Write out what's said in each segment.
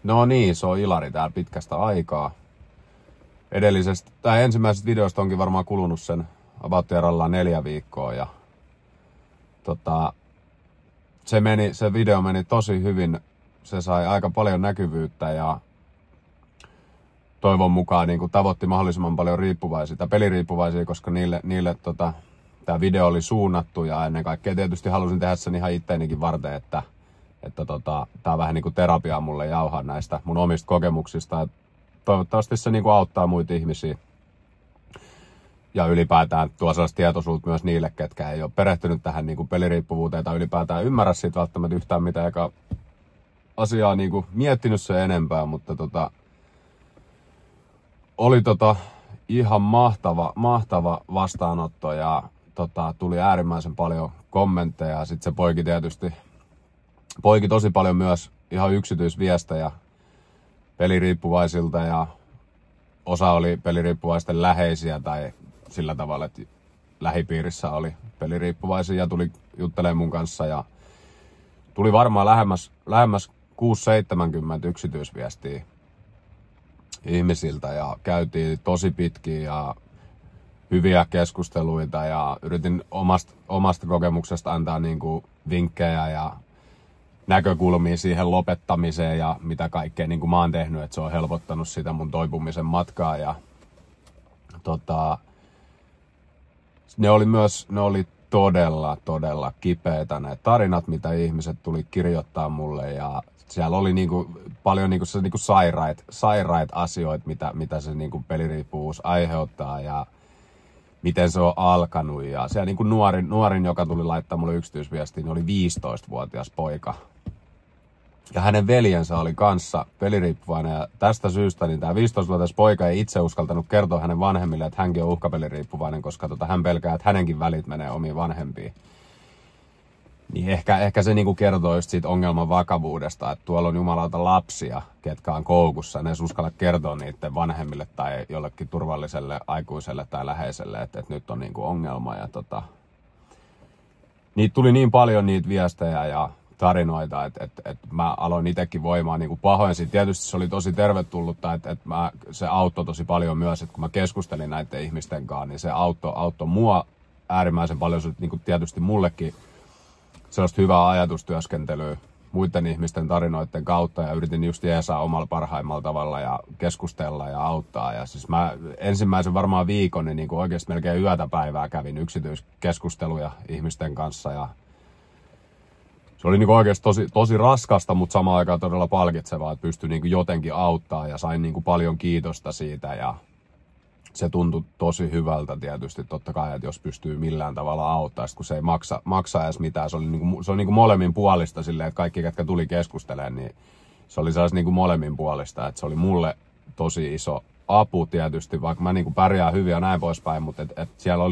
No niin, se on Ilari täällä pitkästä aikaa. Ensimmäisestä videosta onkin varmaan kulunut sen about 4 viikkoa ja se video meni tosi hyvin. Se sai aika paljon näkyvyyttä ja toivon mukaan niin tavoitti mahdollisimman paljon peliriippuvaisia, koska niille tämä video oli suunnattu ja ennen kaikkea tietysti halusin tehdä sen ihan itteenikin varten, että tää on vähän niin kuin terapiaa mulle jauhaa näistä mun omista kokemuksista. Et toivottavasti se niin kuin auttaa muita ihmisiä ja ylipäätään tuo sellaista tietoisuutta myös niille, ketkä ei ole perehtynyt tähän niin kuin peliriippuvuuteen tai ylipäätään ymmärrä siitä välttämättä yhtään mitään eikä asiaa niin kuin miettinyt sen enempää, mutta oli ihan mahtava vastaanotto ja tuli äärimmäisen paljon kommentteja. Sitten se poiki tosi paljon myös ihan yksityisviestejä peliriippuvaisilta ja osa oli peliriippuvaisten läheisiä tai sillä tavalla, että lähipiirissä oli peliriippuvaisia ja tuli juttelemaan mun kanssa ja tuli varmaan lähemmäs 6-70 yksityisviestiä ihmisiltä ja käytiin tosi pitkiä ja hyviä keskusteluita ja yritin omasta kokemuksesta antaa niinku vinkkejä ja näkökulmia siihen lopettamiseen ja mitä kaikkea niin kuin mä oon tehnyt, että se on helpottanut sitä mun toipumisen matkaa ja ne oli todella kipeitä ne tarinat, mitä ihmiset tuli kirjoittaa mulle ja siellä oli niinku paljon niinku se niinku sairaita asioita, mitä se niinku peliriippuvuus aiheuttaa ja miten se on alkanut ja siellä niinku nuorin, joka tuli laittaa mulle yksityisviestiin, niin oli 15-vuotias poika. Ja hänen veljensä oli kanssa peliriippuvainen ja tästä syystä niin tämä 15-vuotias poika ei itse uskaltanut kertoa hänen vanhemmille, että hänkin on uhkapeliriippuvainen, koska hän pelkää, että hänenkin välit menee omiin vanhempiin. Niin ehkä se niinku kertoo just siitä ongelman vakavuudesta, että tuolla on jumalauta lapsia, ketkä on koukussa. Ne ei uskalla kertoa niiden vanhemmille tai jollekin turvalliselle aikuiselle tai läheiselle, että nyt on niinku ongelma. Ja niitä tuli niin paljon niitä viestejä ja tarinoita, että mä aloin itsekin voimaan niinku pahoin. Siitä tietysti se oli tosi tervetullutta, että se auttoi tosi paljon myös, että kun mä keskustelin näiden ihmisten kanssa, niin se auttoi mua äärimmäisen paljon. Se niinku tietysti mullekin sellaista hyvää ajatustyöskentelyä muiden ihmisten tarinoiden kautta ja yritin just jeesaa omalla parhaimmalla tavalla ja keskustella ja auttaa. Ja siis mä ensimmäisen varmaan viikon niin kuin oikeasti melkein yötä päivää kävin yksityiskeskusteluja ihmisten kanssa ja se oli niin kuin oikeasti tosi raskasta, mutta samaan aikaan todella palkitsevaa, että pystyi niin kuin jotenkin auttaa ja sain niin kuin paljon kiitosta siitä ja se tuntui tosi hyvältä tietysti totta kai, että jos pystyy millään tavalla auttaa, kun se ei maksa edes mitään. Se oli niin kuin molemmin puolista silleen, että kaikki, ketkä tuli keskustelemaan, niin se oli sellaista niin kuin molemmin puolista. Että se oli mulle tosi iso apu tietysti, vaikka mä niin kuin pärjään hyvin ja näin poispäin, mutta siellä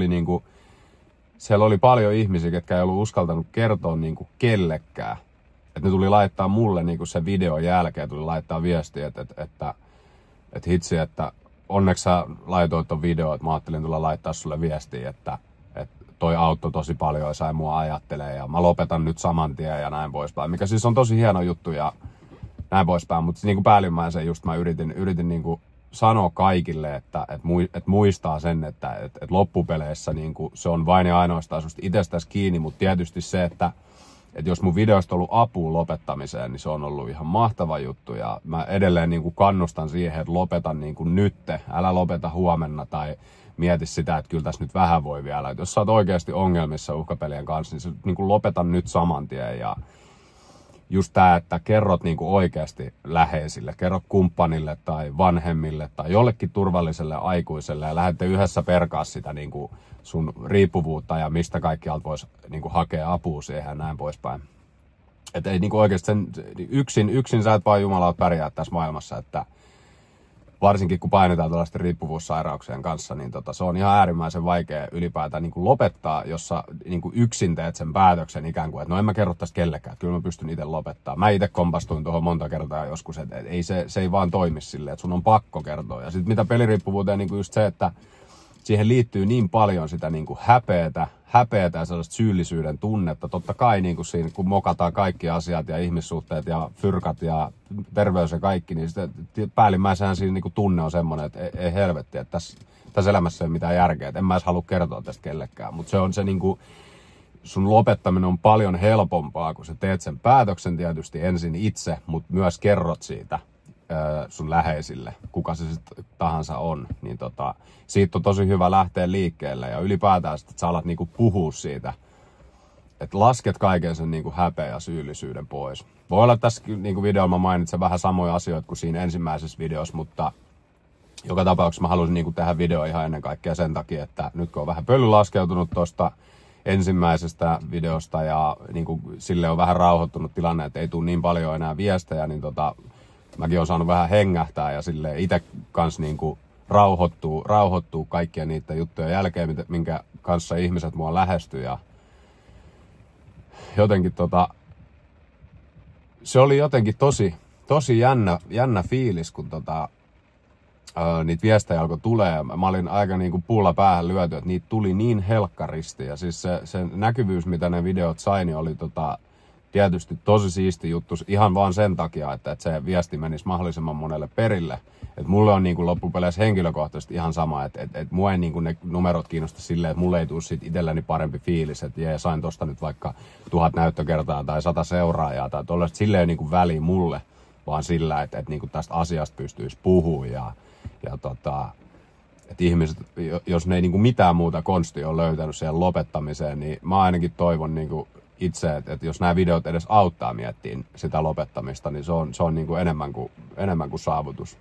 oli paljon ihmisiä, ketkä ei ollut uskaltanut kertoa niin kuin kellekään. Että ne tuli laittaa mulle niin kuin sen videon jälkeen, tuli laittaa viestiä, että hitsi, että onneksi sä laitoit ton video, että mä ajattelin tulla laittaa sulle viestiä, että toi auttoi tosi paljon ja sai mua ajattelee ja mä lopetan nyt saman tien ja näin poispäin. Mikä siis on tosi hieno juttu ja näin poispäin, mutta niin kuin päällimmäisen just mä yritin niin kuin sanoa kaikille, että muistaa sen, että loppupeleissä niin kuin se on vain ja ainoastaan susta itsestäsi kiinni, mutta tietysti se, että jos mun videosta on ollut apuun lopettamiseen, niin se on ollut ihan mahtava juttu ja mä edelleen niin kuin kannustan siihen, että lopeta niin kuin nytte, älä lopeta huomenna tai mieti sitä, että kyllä tässä nyt vähän voi vielä. Et jos sä oot oikeasti ongelmissa uhkapelien kanssa, niin se niin kuin lopeta nyt saman tien ja just tää, että kerrot niin kuin oikeasti läheisille, kerro kumppanille tai vanhemmille tai jollekin turvalliselle aikuiselle ja lähdette yhdessä perkaa sitä niin kuin sun riippuvuutta ja mistä kaikkialta voisi niin kuin hakea apua siihen ja näin poispäin. Että ei niin kuin oikeasti yksin sä et vaan jumalauta pärjää tässä maailmassa, että varsinkin kun painetaan tällaisten riippuvuussairauksien kanssa, niin se on ihan äärimmäisen vaikea ylipäätään niin kuin lopettaa, jos sä niin kuin yksin teet sen päätöksen ikään kuin, että no en mä kerro tästä kellekään, että kyllä mä pystyn itse lopettaa. Mä itse kompastuin tuohon monta kertaa joskus, että se ei vaan toimi silleen, että sun on pakko kertoa. Ja sitten mitä peliriippuvuuteen niin kuin just se, että siihen liittyy niin paljon sitä niin kuin häpeätä ja sellaista syyllisyyden tunnetta. Totta kai niin kuin siinä, kun mokataan kaikki asiat ja ihmissuhteet ja fyrkat ja terveys ja kaikki, niin päällimmäisenhän siinä niin kuin tunne on semmoinen, että ei helvetti, että tässä elämässä ei ole mitään järkeä. Että en mä edes halua kertoa tästä kellekään. Mutta se on se niin kuin, sun lopettaminen on paljon helpompaa, kun sä teet sen päätöksen tietysti ensin itse, mutta myös kerrot siitä sun läheisille, kuka se sitten tahansa on, niin siitä on tosi hyvä lähteä liikkeelle ja ylipäätään sitten, että sä alat niinku puhua siitä, että lasket kaiken sen niinku häpeä ja syyllisyyden pois. Voi olla tässä niinku videolla mä mainitsen vähän samoja asioita kuin siinä ensimmäisessä videossa, mutta joka tapauksessa mä halusin niinku tehdä video ihan ennen kaikkea sen takia, että nyt kun on vähän pöly laskeutunut tuosta ensimmäisestä videosta ja niinku sille on vähän rauhoittunut tilanne, että ei tule niin paljon enää viestejä, niin mäkin olen saanut vähän hengähtää ja sille itse kanssa niinku rauhoittuu kaikkia niitä juttuja jälkeen, minkä kanssa ihmiset mua lähestyy. Ja jotenkin se oli jotenkin tosi jännä fiilis, kun niitä viestejä alkoi tulee. Mä olin aika niinku puulla päähän lyöty, että niitä tuli niin helkkaristi. Ja siis se näkyvyys, mitä ne videot sai, niin oli tietysti tosi siisti juttu ihan vaan sen takia, että se viesti menisi mahdollisimman monelle perille. Et mulle on niinku loppupeleissä henkilökohtaisesti ihan sama, että mua ei niinku ne numerot kiinnosta silleen, että mulle ei tule sit itselläni parempi fiilis, että sain tosta nyt vaikka 1000 näyttökertaa tai 100 seuraajaa tai tollaista. Silleen ei niinku väliä mulle, vaan sillä, että niinku tästä asiasta pystyisi puhumaan ja että ihmiset, jos ne ei niinku mitään muuta konstia ole löytänyt siihen lopettamiseen, niin mä ainakin toivon niinku itse, että jos nämä videot edes auttaa miettiin sitä lopettamista, niin se on niin kuin enemmän kuin saavutus.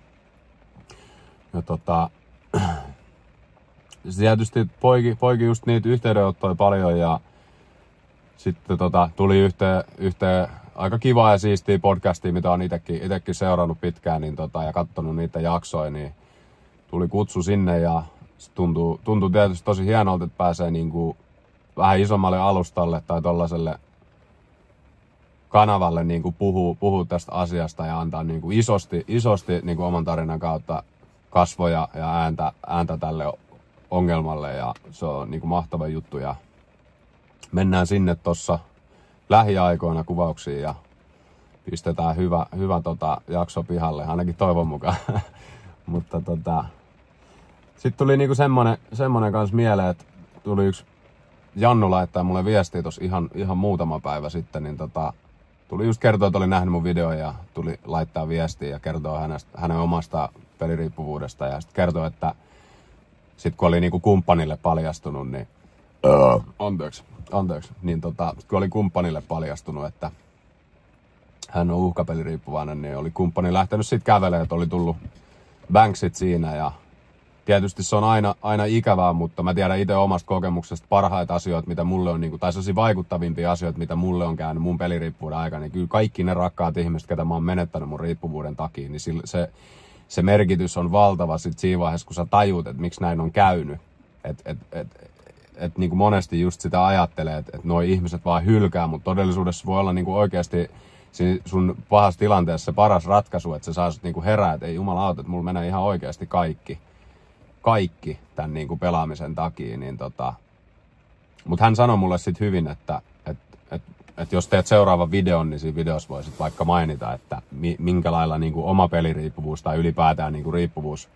Ja tietysti poiki just niitä yhteydenottoja paljon ja sitten tuli yhteen aika kivaa ja siistiä podcastia, mitä on itsekin seurannut pitkään niin ja katsonut niitä jaksoja, niin tuli kutsu sinne ja tuntui tietysti tosi hienolta, että pääsee niinku vähän isommalle alustalle tai tollaselle kanavalle niinku puhuu tästä asiasta ja antaa niinku isosti niinku oman tarinan kautta kasvoja ja ääntä tälle ongelmalle ja se on niinku mahtava juttu ja mennään sinne tossa lähiaikoina kuvauksiin ja pistetään hyvä jakso pihalle, ainakin toivon mukaan. Mutta sitten tuli niinku semmonen kanssa mieleen, että tuli yksi Jannu laittaa mulle viestiä tossa ihan muutama päivä sitten, niin tuli just kertoa, että oli nähnyt mun videon ja tuli laittaa viestiä ja kertoo hänen omasta peliriippuvuudesta ja sitten kertoo, että sit kun oli niinku kumppanille paljastunut, niin anteeksi, niin kun oli kumppanille paljastunut, että hän on uhkapeliriippuvainen, niin oli kumppani lähtenyt sit kävelemään, että oli tullut banksit siinä ja tietysti se on aina ikävää, mutta mä tiedän itse omasta kokemuksesta parhaita asioita, mitä mulle on, tai sellaisia vaikuttavimpia asioita, mitä mulle on käynyt mun peliriippuvuuden aikana, niin kyllä kaikki ne rakkaat ihmiset, ketä mä oon menettänyt mun riippuvuuden takia, niin se merkitys on valtava sit siinä vaiheessa, kun sä tajuut, että miksi näin on käynyt. Niin kuin monesti just sitä ajattelee, että noi ihmiset vaan hylkää, mutta todellisuudessa voi olla niin kuin oikeasti sun pahassa tilanteessa se paras ratkaisu, että sä saa sut niin kuin herää, että ei jumalauta, että mulla menee ihan oikeasti kaikki tämän niin kuin pelaamisen takia, niin mutta hän sanoi mulle sitten hyvin, että jos teet seuraavan videon, niin siinä videossa voisit vaikka mainita, että minkä lailla niin kuin oma peliriippuvuus tai ylipäätään niin kuin riippuvuus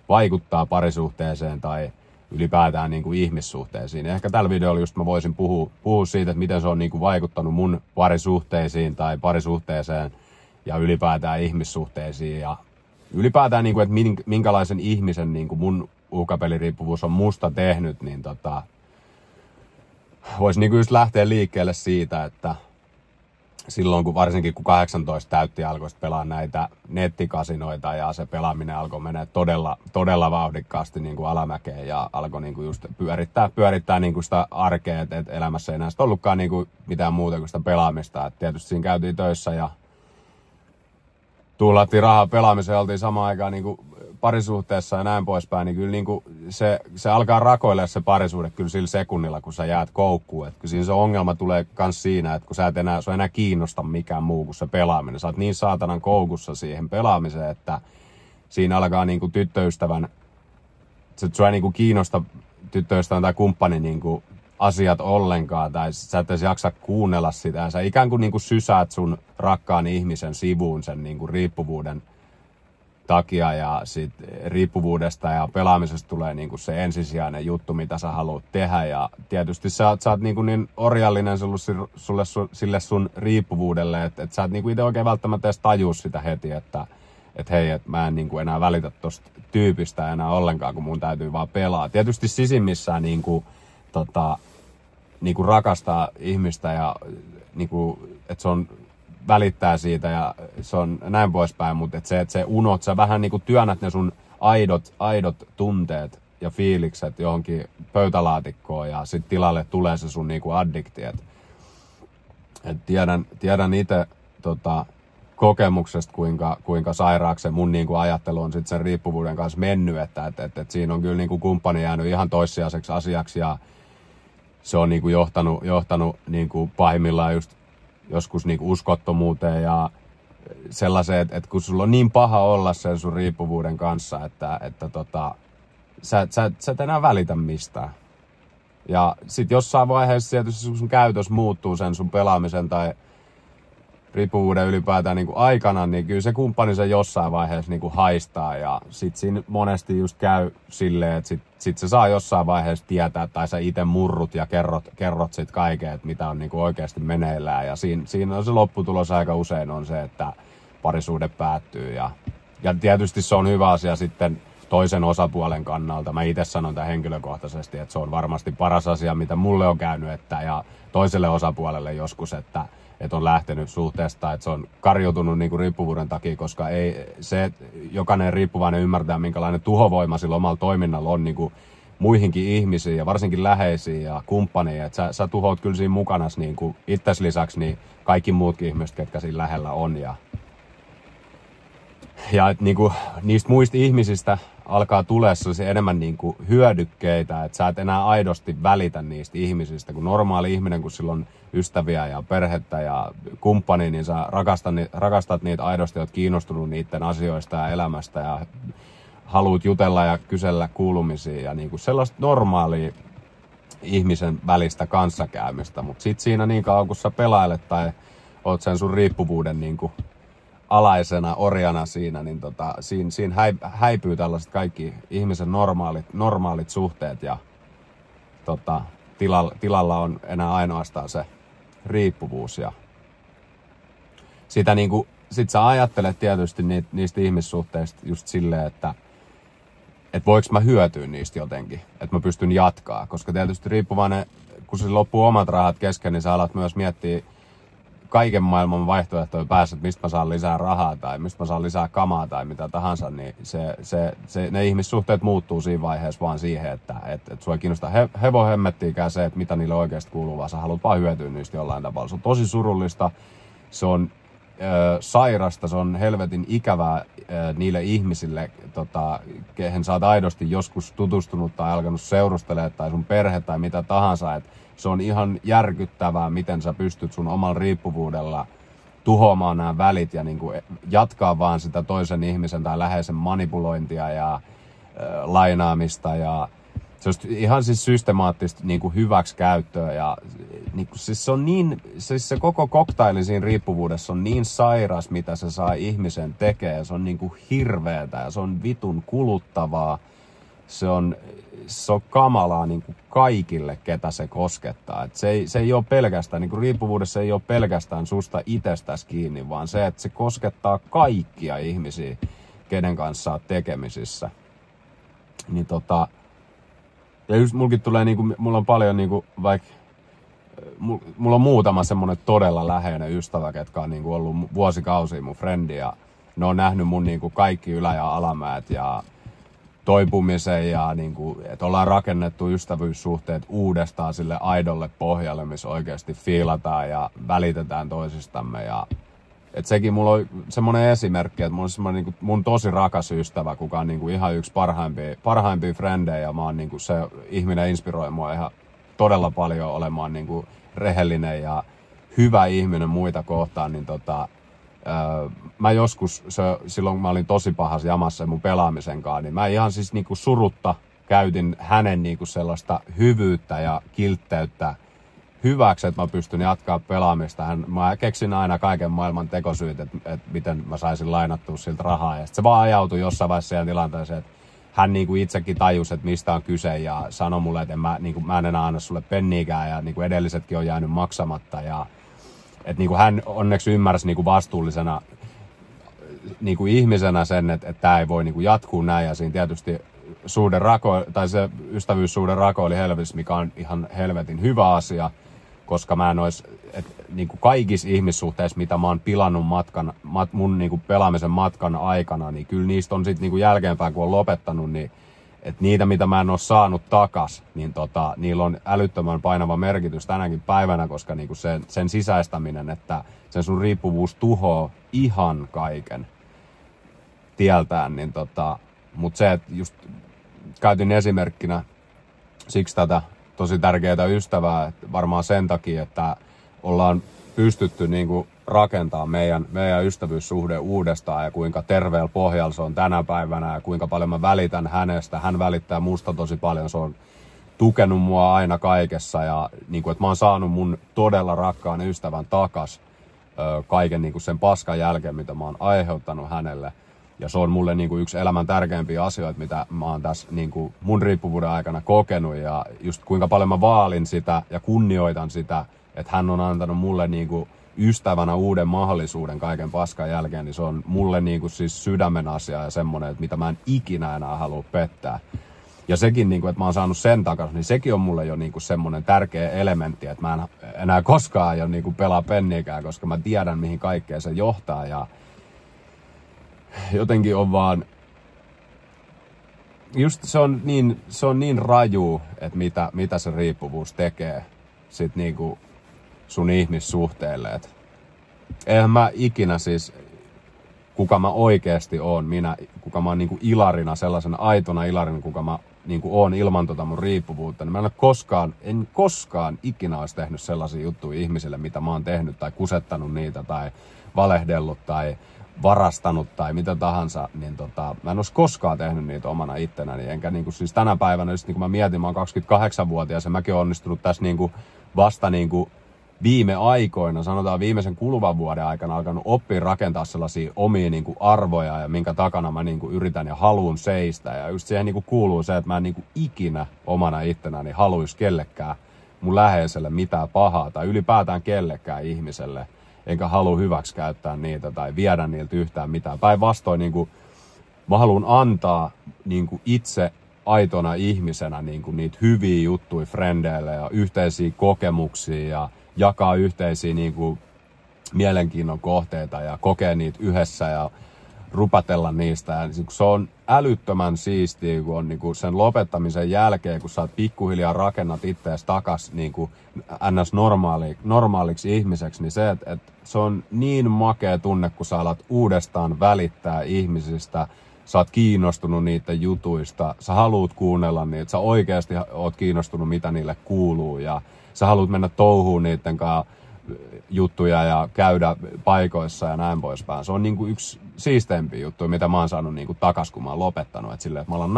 vaikuttaa parisuhteeseen tai ylipäätään niin kuin ihmissuhteisiin. Ja ehkä tällä videolla just mä voisin puhua siitä, että miten se on niin kuin vaikuttanut mun parisuhteisiin tai parisuhteeseen ja ylipäätään ihmissuhteisiin ja ylipäätään, niin kuin, että minkälaisen ihmisen niin kuin mun uhkapeliriippuvuus on musta tehnyt, niin voisi niin kuin just lähteä liikkeelle siitä, että silloin varsinkin kun 18 täytti alkoi pelaa näitä nettikasinoita ja se pelaaminen alkoi mennä todella vauhdikkaasti niin kuin alamäkeen ja alkoi niin kuin just pyörittää niin kuin sitä arkea, että elämässä ei enää ollutkaan niin kuin mitään muuta kuin sitä pelaamista. Et tietysti siinä käytiin töissä ja tuulattiin rahaa pelaamiseen ja oltiin samaan aikaan niin kuin parisuhteessa ja näin poispäin, niin kyllä niin kuin se alkaa rakoilla se parisuhde kyllä sillä sekunnilla, kun sä jäät koukkuun. Että kyllä siinä se ongelma tulee myös siinä, että kun sä et enää kiinnosta mikään muu kuin se pelaaminen. Sä oot niin saatanan koukussa siihen pelaamiseen, että siinä alkaa niin kuin tyttöystävän sua ei niinku kiinnosta tyttöystävän tai kumppanin niinku asiat ollenkaan, tai sä et edes jaksa kuunnella sitä, ja sä ikään kuin niinku sysäät sun rakkaan ihmisen sivuun sen niinku riippuvuuden takia, ja sit riippuvuudesta ja pelaamisesta tulee niinku se ensisijainen juttu, mitä sä haluat tehdä, ja tietysti sä oot niinku niin orjallinen sille sun riippuvuudelle, että sä et niinku itse oikein välttämättä edes tajua sitä heti, että hei, että mä en niinku enää välitä tosta tyypistä enää ollenkaan, kun mun täytyy vaan pelaa. Tietysti sisimmissään niinku rakastaa ihmista ja niinku, että se on välittää siitä ja se on näin poispäin, mutta että se sä vähän niinku työnnät ne sun aidot tunteet ja fiilikset johonkin pöytälaatikkoon ja sit tilalle tulee se sun niinku addikti. Et tiedän itse kokemuksesta, kuinka sairaaksi se mun niinku ajattelu on sit sen riippuvuuden kanssa mennyt, että siinä on kyllä niinku kumppani jäänyt ihan toissijaiseksi asiaksi ja se on niinku johtanut niinku pahimmillaan just joskus niinku uskottomuuteen ja sellaiseen, että kun sulla on niin paha olla sen sun riippuvuuden kanssa, että sä et enää välitä mistään. Ja sit jossain vaiheessa tietysti sun käytös muuttuu sen sun pelaamisen tai riippuvuuden ylipäätään niin kuin aikana, niin kyllä se kumppani sen jossain vaiheessa niin kuin haistaa ja sit siinä monesti just käy silleen, että sit se saa jossain vaiheessa tietää tai sä itse murrut ja kerrot sit kaiken, että mitä on niin kuin oikeasti meneillään ja siinä on se lopputulos aika usein on se, että parisuhde päättyy ja tietysti se on hyvä asia sitten toisen osapuolen kannalta. Mä itse sanon tämän henkilökohtaisesti, että se on varmasti paras asia, mitä mulle on käynyt, ja toiselle osapuolelle joskus, että on lähtenyt suhteesta, että se on karjutunut niinku riippuvuuden takia, koska ei se, jokainen riippuvainen ymmärtää, minkälainen tuhovoima sillä omalla toiminnalla on niinku muihinkin ihmisiin ja varsinkin läheisiin ja kumppaniin. Että sä tuhoat kyllä siinä mukana niinku itsesi lisäksi niin kaikki muutkin ihmiset, ketkä siinä lähellä on. Ja niinku, niistä muista ihmisistä alkaa tulee enemmän niinku hyödykkeitä, että sä et enää aidosti välitä niistä ihmisistä. Kun normaali ihminen, kun sillä on ystäviä ja perhettä ja kumppani, niin sä rakastat niitä aidosti, oot kiinnostunut niiden asioista ja elämästä ja haluat jutella ja kysellä kuulumisia ja niinku sellaista normaalia ihmisen välistä kanssakäymistä. Mutta sit siinä niin kauan, kun sä pelailet tai oot sen sun riippuvuuden niinku alaisena orjana siinä, niin siinä häipyy tällaiset kaikki ihmisen normaalit suhteet ja tilalla on enää ainoastaan se riippuvuus ja sitä niinku, sit sä ajattelet tietysti niistä ihmissuhteista just silleen, että voiko mä hyötyä niistä jotenkin, että mä pystyn jatkaa, koska tietysti riippuvainen, kun se loppuu omat rahat kesken, niin sä alat myös miettiä kaiken maailman vaihtoehtoja päässä, että mistä mä saan lisää rahaa tai mistä mä saan lisää kamaa tai mitä tahansa, niin ne ihmissuhteet muuttuu siinä vaiheessa vaan siihen, että sua ei kiinnosta hevohemmettiikään se, että mitä niille oikeasti kuuluu, vaan sä haluat vaan hyötyä niistä jollain tavalla. Se on tosi surullista, se on sairasta, se on helvetin ikävää niille ihmisille, kehen sä oot aidosti joskus tutustunut tai alkanut seurustelemaan tai sun perhe tai mitä tahansa, että se on ihan järkyttävää, miten sä pystyt sun omalla riippuvuudella tuhoamaan nämä välit ja niin kuin jatkaa vaan sitä toisen ihmisen tai läheisen manipulointia ja lainaamista ja se on ihan siis systemaattista niin kuin hyväksikäyttöä ja niin kuin, siis se on niin, siis se koko koktaili siinä riippuvuudessa on niin sairas, mitä se saa ihmisen tekee. Se on niin kuin hirveetä ja se on vitun kuluttavaa. Se on kamalaa niin kuin kaikille, ketä se koskettaa. Et se ei ole pelkästään, niin kuin riippuvuudessa ei ole pelkästään susta itsestäsi kiinni, vaan se, että se koskettaa kaikkia ihmisiä, kenen kanssa olet tekemisissä. Niin ja just mulkin tulee, niinku, mulla on paljon niinku, mulla on muutama semmonen todella läheinen ystävä, ketkä on niinku ollut vuosikausia mun frendi ja ne on nähnyt mun niinku kaikki ylä- ja alamäet ja toipumisen ja niinku, että ollaan rakennettu ystävyyssuhteet uudestaan sille aidolle pohjalle, missä oikeasti fiilataan ja välitetään toisistamme ja et sekin mulla on semmoinen esimerkki, että mulla on semmoinen niinku mun tosi rakas ystävä, kuka on niinku ihan yksi parhaimpia frendejä ja mä oon niinku se ihminen inspiroi mua ihan todella paljon olemaan niinku rehellinen ja hyvä ihminen muita kohtaan, niin mä joskus silloin kun mä olin tosi pahassa jamassa mun pelaamisen kanssa, niin mä ihan siis niinku surutta käytin hänen niinku sellaista hyvyyttä ja kiltteyttä hyväksi, että mä pystyn jatkaa pelaamista. Mä keksin aina kaiken maailman tekosyyt, että miten mä saisin lainattua siltä rahaa. Ja sit se vaan ajautui jossain vaiheessa siihen tilanteeseen, että hän niinku itsekin tajusi, että mistä on kyse ja sanoi mulle, että mä en enää anna sulle penniikään ja niinku edellisetkin on jäänyt maksamatta. Ja, että niinku hän onneksi ymmärsi niinku vastuullisena niinku ihmisenä sen, että tää ei voi niinku jatkuu näin. Ja siinä tietysti se ystävyyssuhde rakoili helvetissä, mikä on ihan helvetin hyvä asia, koska mä en ois, niinku kaikissa ihmissuhteissa, mitä mä oon pilannut mun niinku pelaamisen matkan aikana, niin kyllä niistä on sit niinku jälkeenpäin, kun on lopettanut, niin että niitä, mitä mä en oo saanut takas, niin niillä on älyttömän painava merkitys tänäkin päivänä, koska niinku sen sisäistäminen, että sen sun riippuvuus tuhoaa ihan kaiken tieltään, niin mutta se, että just käytin esimerkkinä siksi tätä tosi tärkeää ystävää, että varmaan sen takia, että ollaan pystytty niinku rakentamaan meidän ystävyyssuhde uudestaan ja kuinka terveellä pohjalla se on tänä päivänä ja kuinka paljon mä välitän hänestä. Hän välittää musta tosi paljon, se on tukenut mua aina kaikessa ja niinku, että mä oon saanut mun todella rakkaan ystävän takas kaiken niinku sen paskan jälkeen, mitä mä oon aiheuttanut hänelle. Ja se on mulle niinku yksi elämän tärkeimpiä asioita, mitä mä oon tässä niinku mun riippuvuuden aikana kokenut. Ja just kuinka paljon mä vaalin sitä ja kunnioitan sitä, että hän on antanut mulle niinku ystävänä uuden mahdollisuuden kaiken paskan jälkeen. Niin se on mulle niinku siis sydämen asia ja semmonen, että mitä mä en ikinä enää halua pettää. Ja sekin, niinku, että mä oon saanut sen takaisin, niin sekin on mulle jo niinku semmonen tärkeä elementti, että mä en enää koskaan jo niinku pelaa penniikään, koska mä tiedän, mihin kaikkeen se johtaa. Ja jotenkin on vaan, just se on niin raju, että mitä se riippuvuus tekee sit niinku sun ihmissuhteelle. Et eihän mä ikinä siis, kuka mä oikeesti oon, kuka mä oon niinku Ilarina, sellaisena aitona Ilarina, kuka mä niinku oon ilman mun riippuvuutta, niin mä en koskaan ikinä olisi tehnyt sellaisia juttuja ihmisille, mitä mä oon tehnyt, tai kusettanut niitä, tai valehdellut, tai varastanut tai mitä tahansa, niin mä en olisi koskaan tehnyt niitä omana ittenäni. Enkä niinku siis tänä päivänä, just niin kun mä mietin, mä oon 28-vuotias ja mäkin oon onnistunut tässä niinku vasta niinku viime aikoina, sanotaan viimeisen kuluvan vuoden aikana alkanut oppia rakentaa sellaisia omia niinku arvoja ja minkä takana mä niinku yritän ja haluun seistä. Ja just siihen niinku kuuluu se, että mä en niinku ikinä omana ittenäni haluisi kellekään mun läheiselle mitään pahaa tai ylipäätään kellekään ihmiselle. Enkä halua hyväksikäyttää niitä tai viedä niiltä yhtään mitään. Päinvastoin niin mä haluan antaa niin itse aitona ihmisenä niin niitä hyviä juttuja frendeille ja yhteisiä kokemuksia ja jakaa yhteisiä niin mielenkiinnon kohteita ja kokea niitä yhdessä ja rupatella niistä. Ja se on älyttömän siistiä, kun on niin sen lopettamisen jälkeen, kun sä oot pikkuhiljaa rakennat itseäsi takas niin ns. Normaaliksi ihmiseksi, niin se, että se on niin makea tunne, kun sä alat uudestaan välittää ihmisistä, sä oot kiinnostunut niiden jutuista, sä haluut kuunnella niitä, sä oikeasti oot kiinnostunut, mitä niille kuuluu, ja sä haluut mennä touhuun niiden kanssa juttuja ja käydä paikoissa ja näin poispäin. Se on niinku yksi siisteimpiä juttuja, mitä mä oon saanut niinku takas, kun mä oon lopettanut. Et silleen, että mä alan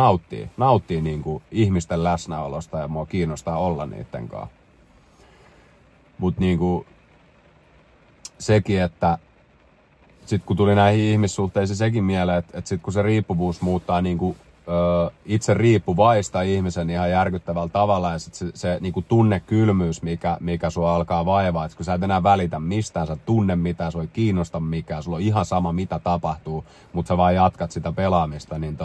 nauttii niinku ihmisten läsnäolosta ja mua kiinnostaa olla niiden kanssa. Mut niinku sekin, että sit kun tuli näihin ihmissuhteisiin sekin mieleen, että sit kun se riippuvuus muuttaa niinku itse riippuvaista ihmisen ihan järkyttävällä tavalla ja sit se niinku tunnekylmyys, mikä sua alkaa vaivaa, että kun sä et enää välitä mistään, sä tunne mitään, sua ei kiinnosta mikään, sulla on ihan sama mitä tapahtuu, mutta sä vaan jatkat sitä pelaamista, niin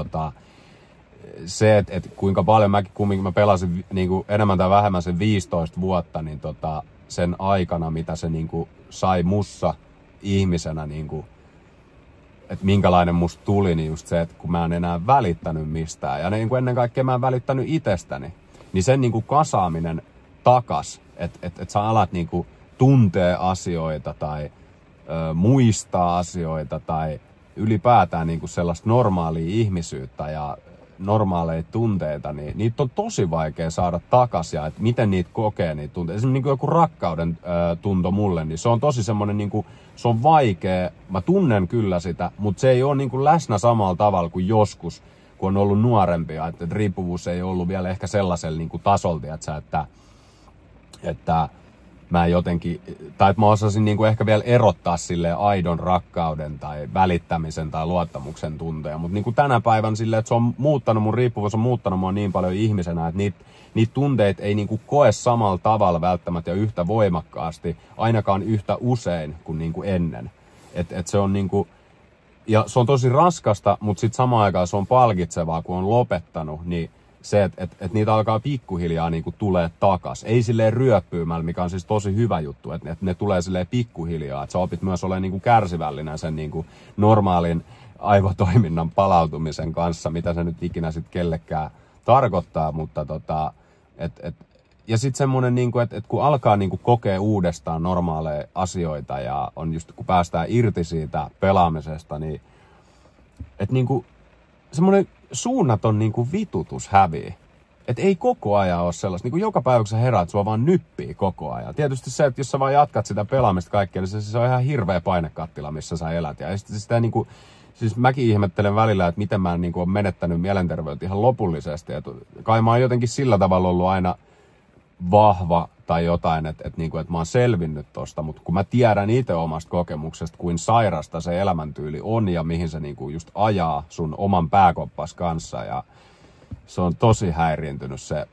se, että kuinka paljon kumminkin mä pelasin niinku enemmän tai vähemmän sen 15 vuotta, niin sen aikana, mitä se niinku sai mussa ihmisenä niinku, että minkälainen musta tuli, niin just se, että kun mä en enää välittänyt mistään ja niin kuin ennen kaikkea mä en välittänyt itsestäni, niin sen niin kuin kasaaminen takas, että sä alat niin kuin tuntee asioita tai muistaa asioita tai ylipäätään niin kuin sellaista normaalia ihmisyyttä ja normaaleja tunteita, niin niitä on tosi vaikea saada takaisin ja että miten niitä kokee niitä tunteita. Esimerkiksi niin joku rakkauden tunto mulle, niin se on tosi semmoinen, niin kuin, se on vaikea. Mä tunnen kyllä sitä, mutta se ei ole niin kuin läsnä samalla tavalla kuin joskus, kun on ollut nuorempia, että riippuvuus ei ollut vielä ehkä sellaisella niin kuin tasolta, että mä jotenkin, tai että mä osasin niin kuin ehkä vielä erottaa silleen aidon rakkauden tai välittämisen tai luottamuksen tunteja, mutta niin kuin tänä päivän silleen, että se on muuttanut, mun riippuvuus on muuttanut mua niin paljon ihmisenä, että niitä tunteita ei niin kuin koe samalla tavalla välttämättä ja yhtä voimakkaasti, ainakaan yhtä usein kuin, niin kuin ennen. Et se on niin kuin, ja se on tosi raskasta, mutta sitten samaan aikaan se on palkitsevaa, kun on lopettanut, niin se, että niitä alkaa pikkuhiljaa niin kuin tulee takas. Ei silleen ryöppyymällä, mikä on siis tosi hyvä juttu, että ne tulee silleen pikkuhiljaa. Että sä opit myös olemaan niin kuin kärsivällinen sen niin kuin normaalin aivotoiminnan palautumisen kanssa, mitä se nyt ikinä sitten kellekään tarkoittaa. Mutta ja sitten semmoinen, niin kuin, että kun alkaa niin kuin kokea uudestaan normaaleja asioita ja on just kun päästään irti siitä pelaamisesta, niin että niin kuin semmoinen suunnaton niin kuin vitutus hävii. Että ei koko ajan ole sellaista, niin kuin joka päivä kun sä heräät, sua vaan nyppii koko ajan. Tietysti se, että jos sä vaan jatkat sitä pelaamista kaikkea, niin se on ihan hirveä painekattila, missä sä elät. Ja sitä niin kuin, siis mäkin ihmettelen välillä, että miten mä niin kuin olen menettänyt mielenterveyttä ihan lopullisesti. Et kai mä oon jotenkin sillä tavalla ollut aina vahva tai jotain, että mä oon selvinnyt tosta, mutta kun mä tiedän itse omasta kokemuksesta, kuin sairasta se elämäntyyli on ja mihin se niinku just ajaa sun oman pääkoppas kanssa ja se on tosi häiriintynyt se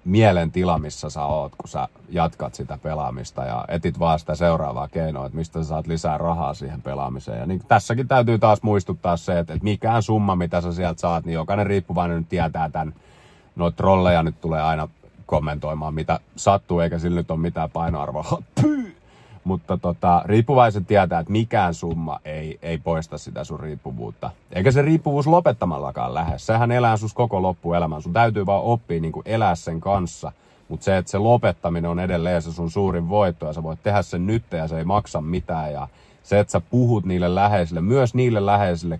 mielentila, missä sä oot, kun sä jatkat sitä pelaamista ja etit vaan sitä seuraavaa keinoa, että mistä sä saat lisää rahaa siihen pelaamiseen. Ja niin tässäkin täytyy taas muistuttaa se, että mikään summa, mitä sä sieltä saat, niin jokainen riippuvainen nyt tietää tämän. Noita trolleja nyt tulee aina kommentoimaan, mitä sattuu, eikä sillä nyt ole mitään painoarvoa. Mutta riippuvaiset tietää, että mikään summa ei poista sitä sun riippuvuutta. Eikä se riippuvuus lopettamallakaan lähde. Sehän elää sus koko loppuelämän. Sun täytyy vaan oppia niin kuin elää sen kanssa. Mutta se, että se lopettaminen on edelleen se sun suurin voitto ja sä voit tehdä sen nyt ja se ei maksa mitään. Ja se, että sä puhut niille läheisille, myös niille läheisille,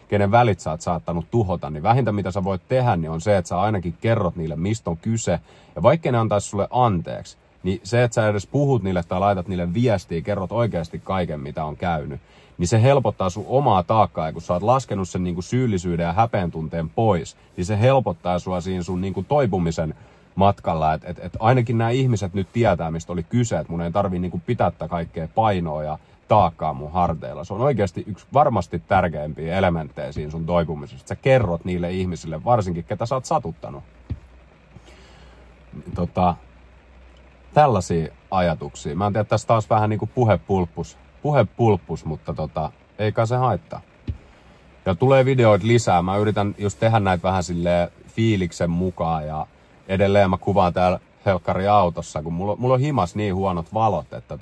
kenen välit sä oot saattanut tuhota, niin vähintä mitä sä voit tehdä, niin on se, että sä ainakin kerrot niille, mistä on kyse. Ja vaikka ne antaisi sulle anteeksi, niin se, että sä edes puhut niille tai laitat niille viestiä, kerrot oikeasti kaiken, mitä on käynyt, niin se helpottaa sun omaa taakkaa. Ja kun sä oot laskenut sen niin kuin syyllisyyden ja häpeän tunteen pois, niin se helpottaa sua siinä sun niin kuin toipumisen matkalla. Että ainakin nämä ihmiset nyt tietää, mistä oli kyse, että mun ei tarvii niin kuin pitää kaikkea painoa ja taakkaa mun harteilla. Se on oikeasti yksi varmasti tärkeimpiä elementtejä siinä sun toipumisesta. Sä kerrot niille ihmisille, varsinkin ketä sä oot satuttanut. Tällaisia ajatuksia. Mä en tiedä, tässä taas vähän niin kuin puhepulppus, mutta eikä se haittaa. Ja tulee videoita lisää. Mä yritän just tehdä näitä vähän silleen fiiliksen mukaan ja edelleen mä kuvaan täällä helkkariautossa, kun mulla on himas niin huonot valot, että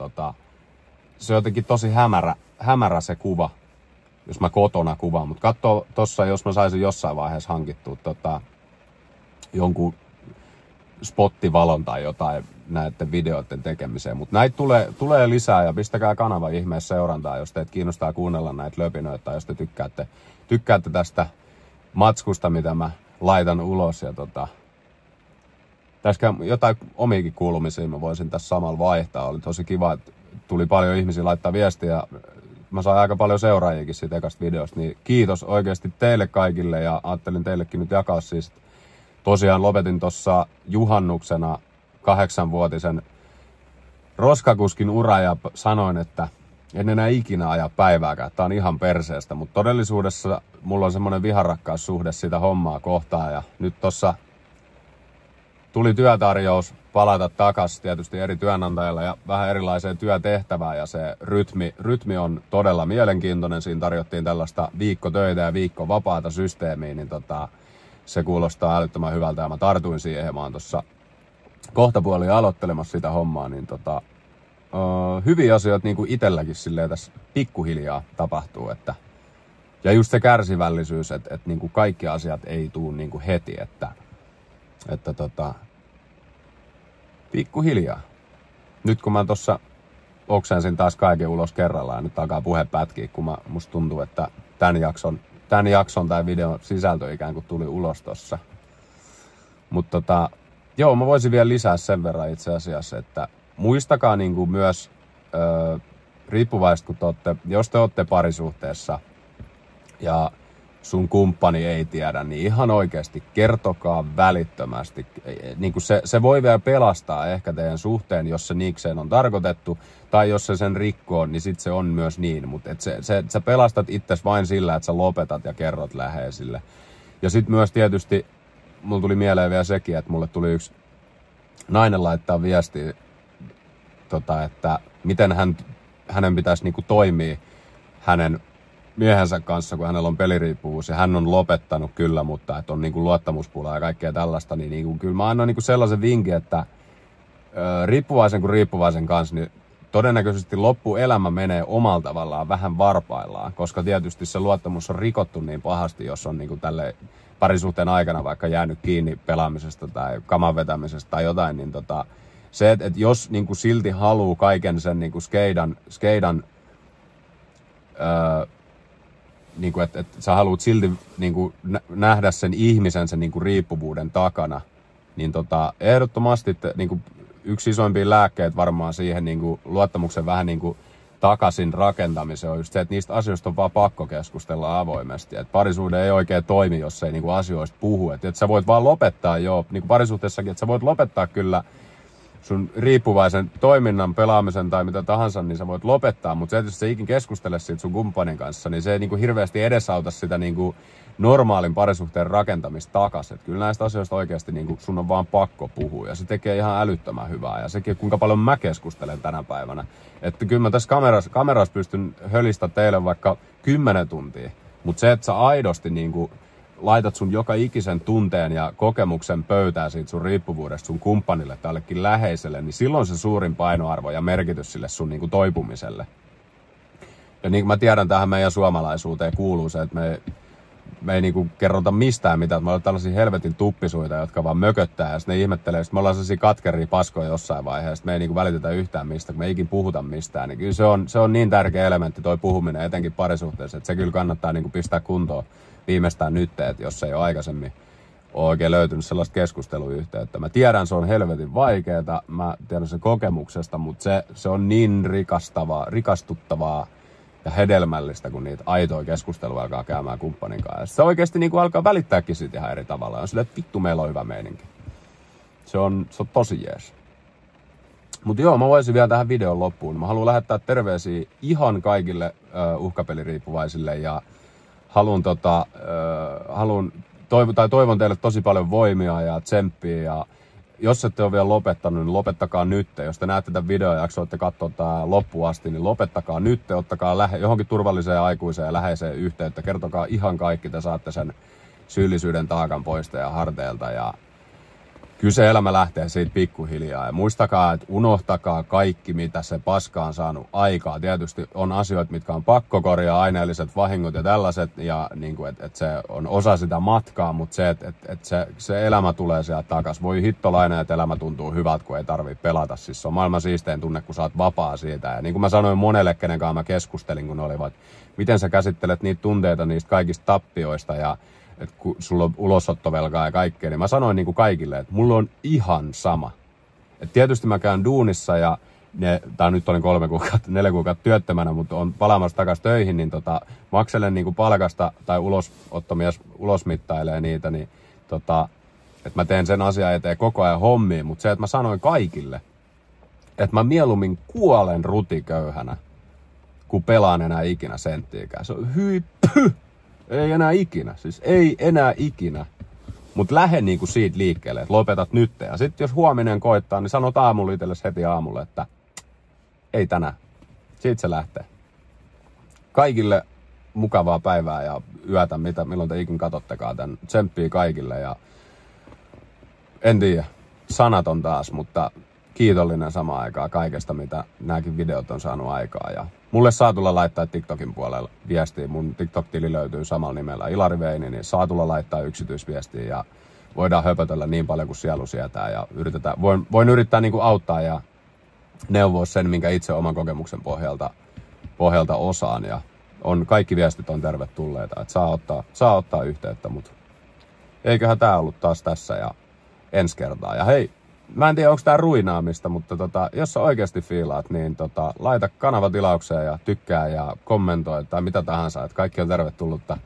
se on jotenkin tosi hämärä se kuva, jos mä kotona kuvaan. Mutta katso tossa, jos mä saisin jossain vaiheessa hankittua jonkun spottivalon tai jotain näiden videoiden tekemiseen. Mutta näitä tulee lisää ja pistäkää kanava ihmeessä seurantaa, jos teitä kiinnostaa kuunnella näitä löpinöitä tai jos te tykkäätte tästä matskusta, mitä mä laitan ulos. Ja tässä jotain omiakin kuulumisia mä voisin tässä samalla vaihtaa. Oli tosi kiva, että tuli paljon ihmisiä laittaa viestiä. Mä sain aika paljon seuraajiakin siitä ekasta videosta. Niin kiitos oikeasti teille kaikille ja ajattelin teillekin nyt jakaa siis. Tosiaan lopetin tuossa juhannuksena 8-vuotisen roskakuskin ura ja sanoin, että en enää ikinä aja päivääkään. Tää on ihan perseestä, mutta todellisuudessa mulla on semmoinen viharakkaussuhde sitä hommaa kohtaan ja nyt tossa tuli työtarjous palata takaisin tietysti eri työnantajilla ja vähän erilaiseen työtehtävään ja se rytmi on todella mielenkiintoinen. Siinä tarjottiin tällaista viikko töitä ja viikko vapaata systeemiä, niin se kuulostaa älyttömän hyvältä ja mä tartuin siihen. Mä oon tossa kohtapuoliin aloittelemassa sitä hommaa, niin hyviä asioita niin kuin itselläkin silleen tässä pikkuhiljaa tapahtuu. Ja just se kärsivällisyys, että niin kuin kaikki asiat ei tuu niin kuin heti, että pikkuhiljaa. Nyt kun mä tossa oksensin taas kaiken ulos kerrallaan ja nyt alkaa puhe pätkiä, kun musta tuntuu, että tämän jakson tai videon sisältö ikään kuin tuli ulos tossa. Mutta joo, mä voisin vielä lisää sen verran itse asiassa, että muistakaa niin kuin myös riippuvaiset, kun jos te olette parisuhteessa ja sun kumppani ei tiedä, niin ihan oikeasti kertokaa välittömästi. Niin kuin se voi vielä pelastaa ehkä teidän suhteen, jos se niikseen on tarkoitettu, tai jos se sen rikkoo, niin sit se on myös niin. Mutta sä pelastat itses vain sillä, että sä lopetat ja kerrot läheisille. Ja sit myös tietysti, mulla tuli mieleen vielä sekin, että mulle tuli yksi nainen laittaa viestiä, että miten hänen pitäisi niinku toimia hänen miehensä kanssa, kun hänellä on peliriippuvuus ja hän on lopettanut kyllä, mutta että on niinku luottamuspulaa ja kaikkea tällaista, niin niinku, kyllä mä annan niinku sellaisen vinkin, että riippuvaisen kuin riippuvaisen kanssa, niin todennäköisesti loppuelämä menee omalla tavallaan vähän varpaillaan, koska tietysti se luottamus on rikottu niin pahasti, jos on niinku tälle parisuhteen aikana vaikka jäänyt kiinni pelaamisesta tai kaman vetämisestä tai jotain, niin se, että jos niinku silti haluaa kaiken sen niinku skeidan niinku, että sä haluat silti niinku nähdä sen ihmisen sen niinku riippuvuuden takana, niin ehdottomasti niinku yksi isoimpia lääkkeitä varmaan siihen niinku luottamuksen vähän niinku takaisin rakentamiseen on just se, että niistä asioista on vaan pakko keskustella avoimesti. Et parisuhde ei oikein toimi, jos ei niinku asioista puhu. Et sä voit vaan lopettaa niinku parisuhteessakin, että sä voit lopettaa kyllä sun riippuvaisen toiminnan, pelaamisen tai mitä tahansa, niin sä voit lopettaa, mutta se, että jos sä ikin keskustele siitä sun kumppanin kanssa, niin se ei niinku hirveästi edesauta sitä niinku normaalin parisuhteen rakentamista takaisin. Kyllä näistä asioista oikeasti niinku sun on vaan pakko puhua ja se tekee ihan älyttömän hyvää ja sekin, kuinka paljon mä keskustelen tänä päivänä. Että kyllä mä tässä kamerassa pystyn hölistä teille vaikka 10 tuntia, mutta se, että sä aidosti niinku laitat sun joka ikisen tunteen ja kokemuksen pöytään siitä sun riippuvuudesta sun kumppanille tai jollekin läheiselle, niin silloin se suurin painoarvo ja merkitys sille sun niinku toipumiselle. Ja niin kuin mä tiedän, tähän meidän suomalaisuuteen kuuluu se, että me ei niinku kerrota mistään mitään. Me ollaan tällaisia helvetin tuppisuita, jotka vaan mököttää ja sitten ne ihmettelee. Sitten me ollaan sellaisia katkeria paskoja jossain vaiheessa. Me ei niinku välitetä yhtään mistä, kun me ei ikin puhuta mistään. Niin kyllä se on niin tärkeä elementti toi puhuminen, etenkin parisuhteessa, että se kyllä kannattaa niinku pistää kuntoon viimeistään nyt, että jos ei ole aikaisemmin ole oikein löytynyt sellaista keskusteluyhteyttä. Mä tiedän, se on helvetin vaikeaa, mä tiedän sen kokemuksesta, mutta se on niin rikastuttavaa ja hedelmällistä, kun niitä aitoja keskustelua alkaa käymään kumppanin kanssa. Ja se oikeasti niin alkaa välittääkin siitä ihan eri tavalla. On silleen, että vittu, meillä on hyvä meininki. Se on tosi jees. Mutta joo, mä voisin vielä tähän videon loppuun. Mä haluan lähettää terveisiä ihan kaikille uhkapeliriippuvaisille ja toivon teille tosi paljon voimia ja tsemppiä ja jos ette ole vielä lopettanut, niin lopettakaa nyt. Jos te näette tämän videon ja jaksoitte katsoa tämän loppuun asti, niin lopettakaa nyt. Ottakaa johonkin turvalliseen aikuiseen ja läheiseen yhteyttä. Kertokaa ihan kaikki, te saatte sen syyllisyyden taakan pois ja harteilta. Ja kyllä se elämä lähtee siitä pikkuhiljaa. Ja muistakaa, että unohtakaa kaikki, mitä se paska on saanut aikaa. Tietysti on asioita, mitkä on pakko korjaa, aineelliset vahingot ja tällaiset. Ja niin kuin, että se on osa sitä matkaa, mutta se, että se elämä tulee sieltä takaisin. Voi hittolainen, että elämä tuntuu hyvältä, kun ei tarvitse pelata. Siis se on maailman siistein tunne, kun sä oot vapaa siitä. Ja niin kuin mä sanoin monelle, kenen kanssa mä keskustelin, kun ne olivat, miten sä käsittelet niitä tunteita niistä kaikista tappioista ja että kun sulla on ulosottovelkaa ja kaikkea, niin mä sanoin niin kuin kaikille, että mulla on ihan sama. Et tietysti mä käyn duunissa ja nyt olin 4 kuukautta työttömänä, mutta on palaamassa takaisin töihin, niin makselen niin kuin palkasta tai ulosottomies ulosmittailee niitä, niin että mä teen sen asian eteen koko ajan hommiin, mutta se, että mä sanoin kaikille, että mä mieluummin kuolen rutiköyhänä, kun pelaan enää ikinä senttiikään. Se on hyppy! Ei enää ikinä, siis ei enää ikinä. Mut lähde niinku siitä liikkeelle, että lopetat nyt. Ja sitten jos huominen koittaa, niin sanot aamulla itsellesi heti aamulla, että ei tänään. Siitä se lähtee. Kaikille mukavaa päivää ja yötä, milloin te ikin katsottekaan tän. Tsemppii kaikille ja en tiedä, sanaton taas, mutta kiitollinen samaan aikaan kaikesta, mitä nämäkin videot on saanut aikaa. Ja mulle saa tulla laittaa TikTokin puolella viestiä. Mun TikTok-tili löytyy samalla nimellä Ilari Veini, niin saa tulla laittaa yksityisviestiä ja voidaan höpötellä niin paljon kuin sielu sietää. Ja voin yrittää niin kuin auttaa ja neuvoa sen, minkä itse oman kokemuksen pohjalta osaan. Ja kaikki viestit on tervetulleita, että saa ottaa yhteyttä, mutta eiköhän tää ollut taas tässä ja ensi kertaa. Ja hei, mä en tiedä, onko tää ruinaamista, mutta jos sä oikeasti fiilaat, niin laita kanava tilaukseen ja tykkää ja kommentoi tai mitä tahansa, että kaikki on tervetullutta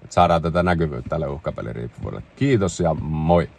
että saadaan tätä näkyvyyttä tälle uhkapeliriippuvuudelle. Kiitos ja moi!